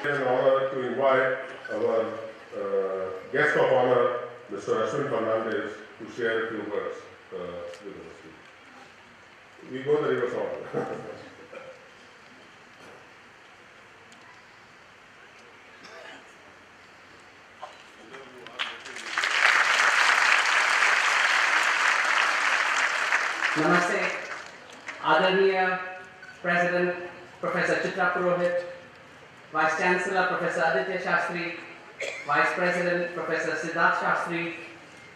It's an honor to invite our guest of honor, Mr. Ashwin Fernandez, to share a few words with us. We go the reverse order. Namaste, Adharaniya President Professor Chitra Purohit, Vice Chancellor Professor Aditya Shastri, Vice President Professor Siddharth Shastri,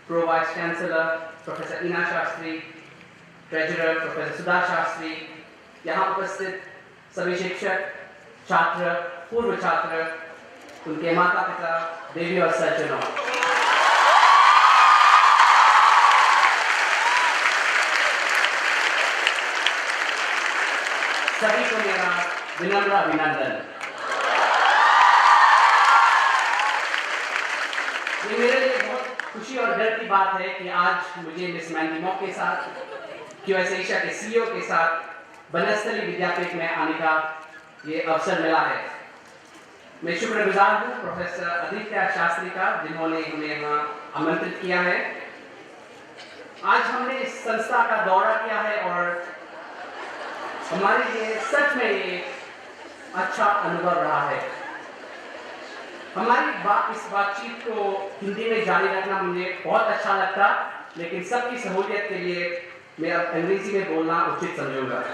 Pro Vice Chancellor Professor Ina Shastri, Treasurer Professor Sudha Shastri, यहाँ उपस्थित सभी शिक्षक, छात्र, पूर्व छात्र, उनके माता पिता, देवी और सज्जनों, सभी को मेरा विनम्र अभिनंदन। ये मेरे लिए बहुत खुशी और गर्व की बात है कि आज मुझे मिस मैंडीमॉक के साथ, QS एशिया के CEO के साथ बनस्थली विद्यापीठ में आने का ये अवसर मिला है। मैं शुक्रगुजार हूँ प्रोफेसर आदित्य शास्त्री का, जिन्होंने हमें यहाँ आमंत्रित किया है। आज हमने इस संस्था का दौरा किया है और हमारे लिए सच में ये अच्छा अनुभव रहा है। हमारी इस बातचीत को हिंदी में जारी रखना मुझे बहुत अच्छा लगता, लेकिन सबकी सहूलियत के लिए मैं अब अंग्रेजी में बोलना उचित समझूंगा।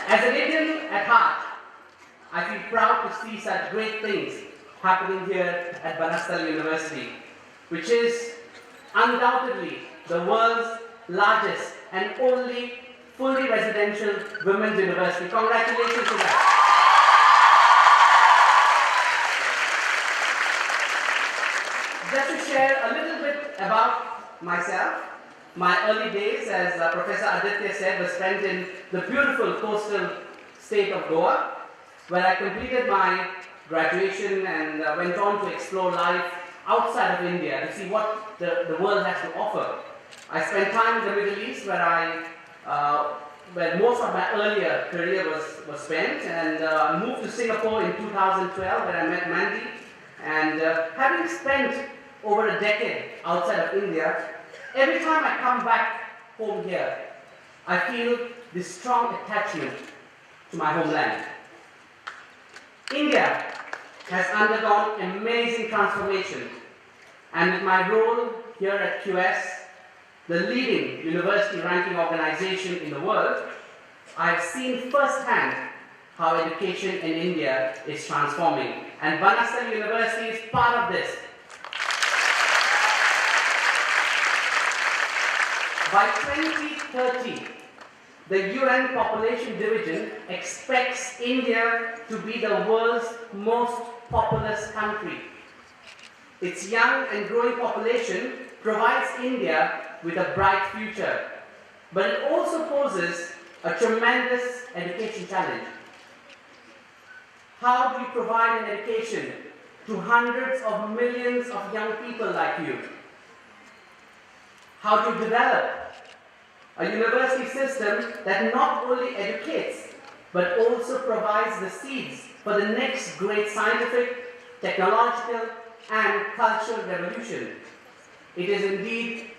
As an Indian at heart, I feel proud to see such great things happening here at Banastali University, which is undoubtedly the world's largest and only fully residential women's university. Congratulations to that. Just to share a little bit about myself, my early days, as Professor Aditya said, were spent in the beautiful coastal state of Goa, where I completed my graduation and went on to explore life outside of India to see what the world has to offer. I spent time in the Middle East where most of my earlier career was spent, and moved to Singapore in 2012 where I met Mandy. And having spent over a decade outside of India, every time I come back home here, I feel this strong attachment to my homeland. India has undergone amazing transformation, and with my role here at QS, the leading university ranking organization in the world, I have seen firsthand how education in India is transforming, and Banastali University is part of this. By 2030, the UN Population Division expects India to be the world's most populous country. Its young and growing population provides India with a bright future, but it also poses a tremendous education challenge. How do you provide an education to hundreds of millions of young people like you? How do you develop a university system that not only educates, but also provides the seeds for the next great scientific, technological, and cultural revolution? It is indeed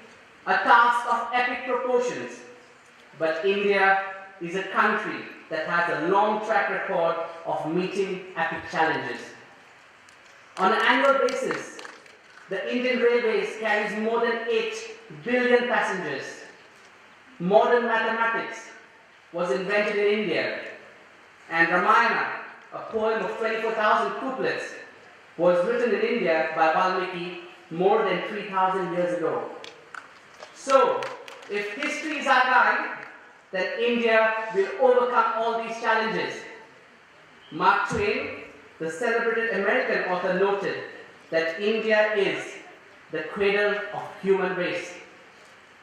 a task of epic proportions, but India is a country that has a long track record of meeting epic challenges. On an annual basis, the Indian Railways carries more than 8 billion passengers. Modern mathematics was invented in India, and Ramayana, a poem of 24,000 couplets, was written in India by Valmiki more than 3,000 years ago. So, if history is our guide, then India will overcome all these challenges. Mark Twain, the celebrated American author, noted that India is the cradle of human race,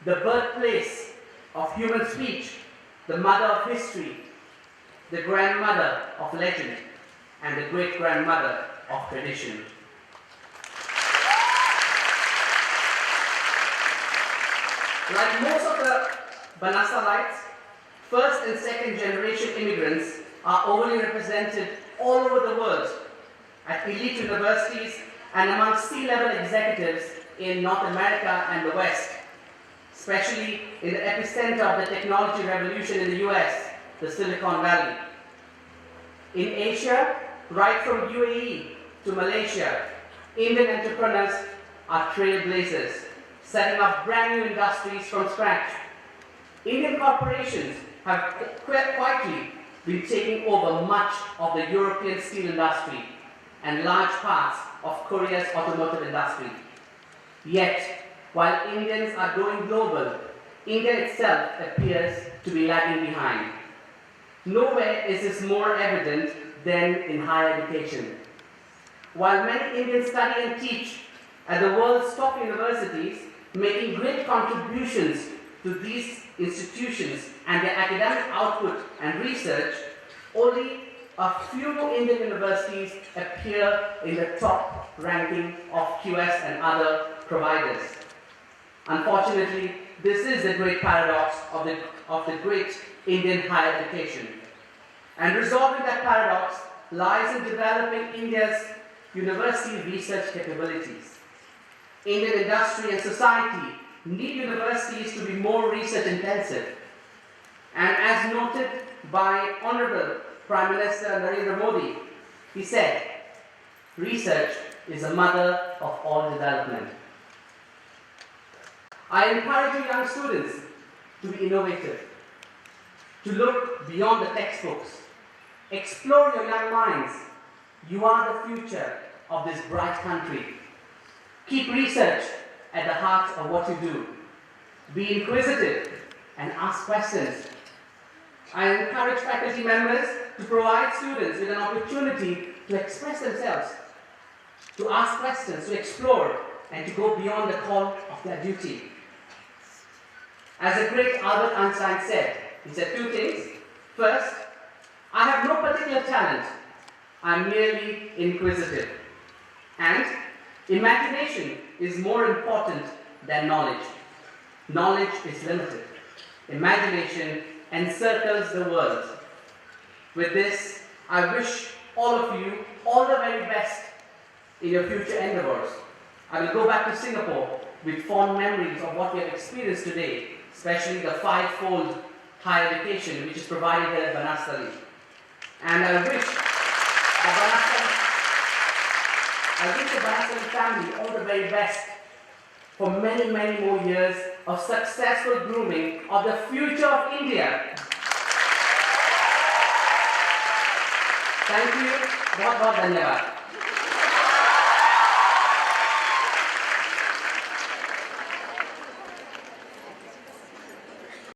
the birthplace of human speech, the mother of history, the grandmother of legend, and the great-grandmother of tradition. Like most of the Banastalites, first and second generation immigrants are overly represented all over the world at elite universities and among C-level executives in North America and the West, especially in the epicenter of the technology revolution in the US, the Silicon Valley. In Asia, right from UAE to Malaysia, Indian entrepreneurs are trailblazers, setting up brand new industries from scratch. Indian corporations have quietly been taking over much of the European steel industry and large parts of Korea's automotive industry. Yet, while Indians are going global, India itself appears to be lagging behind. Nowhere is this more evident than in higher education. While many Indians study and teach at the world's top universities, making great contributions to these institutions and their academic output and research, only a few Indian universities appear in the top ranking of QS and other providers. Unfortunately, this is the great paradox of the great Indian higher education. And resolving that paradox lies in developing India's university research capabilities. Indian industry and society need universities to be more research intensive. And as noted by Honorable Prime Minister Narendra Modi, he said, research is the mother of all development. I encourage you young students to be innovative, to look beyond the textbooks, explore your young minds. You are the future of this bright country. Keep research at the heart of what you do. Be inquisitive and ask questions. I encourage faculty members to provide students with an opportunity to express themselves, to ask questions, to explore, and to go beyond the call of their duty. As the great Albert Einstein said, he said two things. First, I have no particular talent. I'm merely inquisitive. And imagination is more important than knowledge. Knowledge is limited. Imagination encircles the world. With this, I wish all of you all the very best in your future endeavors. I will go back to Singapore with fond memories of what we have experienced today, especially the five-fold higher education which is provided here at Banastali. And I wish the Banastali family all the very best for many, many more years of successful grooming of the future of India. Thank you. बहुत बहुत धन्यवाद.